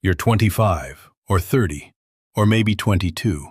You're 25, or 30, or maybe 22,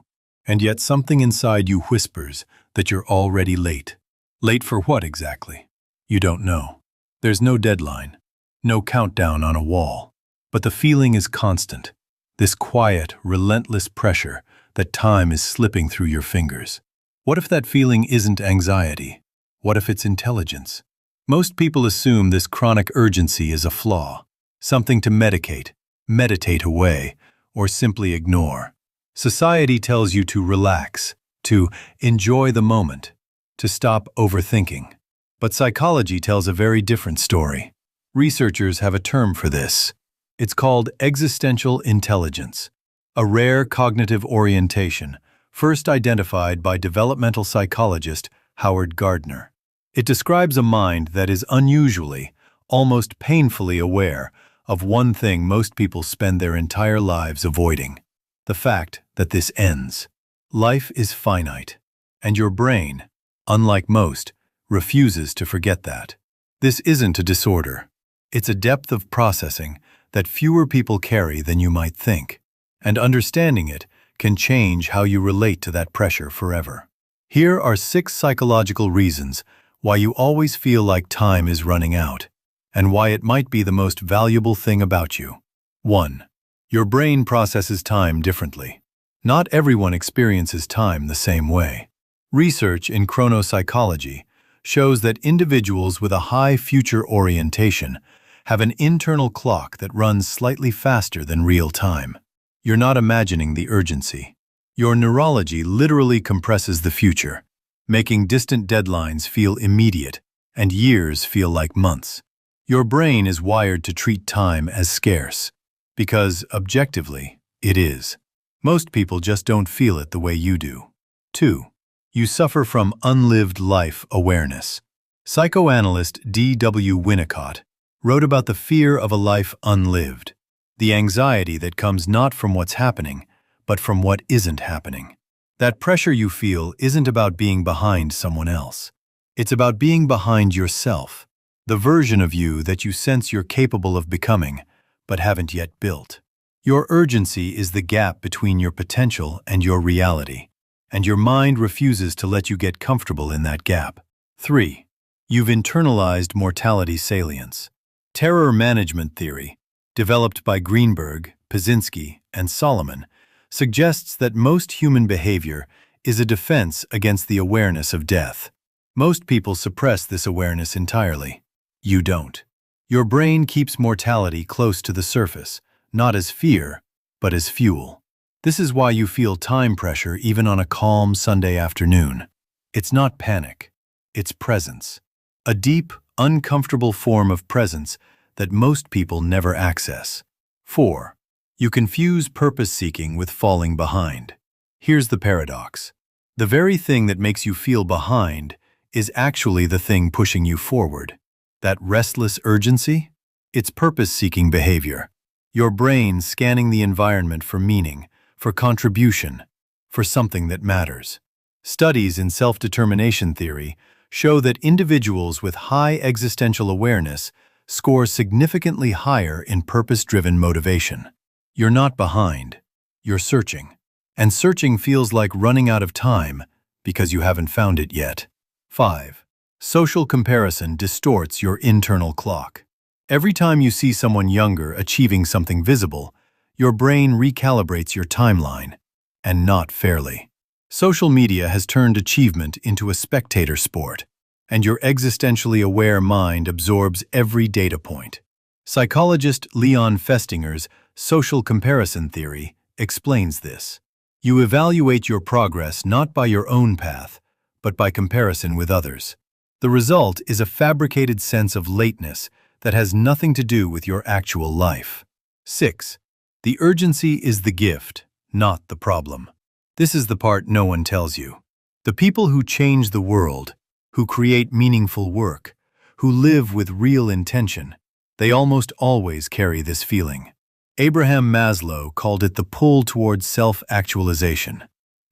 and yet something inside you whispers that you're already late. Late for what exactly? You don't know. There's no deadline, no countdown on a wall, but the feeling is constant, this quiet, relentless pressure that time is slipping through your fingers. What if that feeling isn't anxiety? What if it's intelligence? Most people assume this chronic urgency is a flaw, something to meditate away, or simply ignore. Society tells you to relax, to enjoy the moment, to stop overthinking. But psychology tells a very different story. Researchers have a term for this. It's called existential intelligence, a rare cognitive orientation first identified by developmental psychologist Howard Gardner. It describes a mind that is unusually, almost painfully aware of one thing most people spend their entire lives avoiding: the fact that this ends. Life is finite, and your brain, unlike most, refuses to forget that. This isn't a disorder. It's a depth of processing that fewer people carry than you might think, and understanding it can change how you relate to that pressure forever. Here are 6 psychological reasons why you always feel like time is running out, and why it might be the most valuable thing about you. 1. Your brain processes time differently. Not everyone experiences time the same way. Research in chronopsychology shows that individuals with a high future orientation have an internal clock that runs slightly faster than real time. You're not imagining the urgency. Your neurology literally compresses the future, making distant deadlines feel immediate and years feel like months. Your brain is wired to treat time as scarce, because, objectively, it is. Most people just don't feel it the way you do. 2. You suffer from unlived life awareness. Psychoanalyst D.W. Winnicott wrote about the fear of a life unlived, the anxiety that comes not from what's happening, but from what isn't happening. That pressure you feel isn't about being behind someone else. It's about being behind yourself, the version of you that you sense you're capable of becoming, but haven't yet built. Your urgency is the gap between your potential and your reality, and your mind refuses to let you get comfortable in that gap. 3. You've internalized mortality salience. Terror management theory, developed by Greenberg, Pazinski, and Solomon, suggests that most human behavior is a defense against the awareness of death. Most people suppress this awareness entirely. You don't. Your brain keeps mortality close to the surface, not as fear, but as fuel. This is why you feel time pressure even on a calm Sunday afternoon. It's not panic. It's presence. A deep, uncomfortable form of presence that most people never access. 4. You confuse purpose-seeking with falling behind. Here's the paradox. The very thing that makes you feel behind is actually the thing pushing you forward. That restless urgency? It's purpose-seeking behavior. Your brain scanning the environment for meaning, for contribution, for something that matters. Studies in self-determination theory show that individuals with high existential awareness score significantly higher in purpose-driven motivation. You're not behind. You're searching. And searching feels like running out of time because you haven't found it yet. 5. Social comparison distorts your internal clock. Every time you see someone younger achieving something visible, your brain recalibrates your timeline, and not fairly. Social media has turned achievement into a spectator sport, and your existentially aware mind absorbs every data point. Psychologist Leon Festinger's social comparison theory explains this. You evaluate your progress not by your own path, but by comparison with others. The result is a fabricated sense of lateness that has nothing to do with your actual life. 6. The urgency is the gift, not the problem. This is the part no one tells you. The people who change the world, who create meaningful work, who live with real intention, they almost always carry this feeling. Abraham Maslow called it the pull towards self-actualization.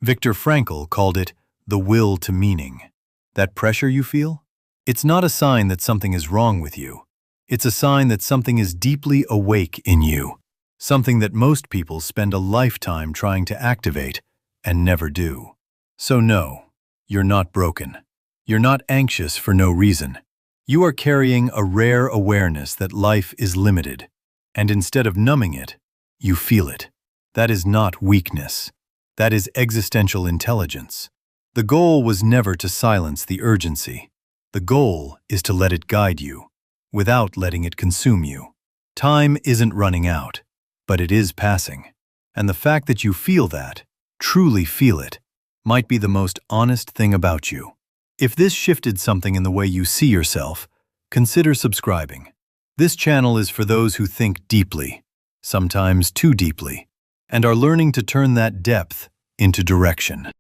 Viktor Frankl called it the will to meaning. That pressure you feel? It's not a sign that something is wrong with you. It's a sign that something is deeply awake in you. something that most people spend a lifetime trying to activate and never do. So no, you're not broken. You're not anxious for no reason. You are carrying a rare awareness that life is limited, and instead of numbing it, you feel it. That is not weakness. That is existential intelligence. The goal was never to silence the urgency. The goal is to let it guide you, without letting it consume you. Time isn't running out, but it is passing. And the fact that you feel that, truly feel it, might be the most honest thing about you. If this shifted something in the way you see yourself, consider subscribing. This channel is for those who think deeply, sometimes too deeply, and are learning to turn that depth into direction.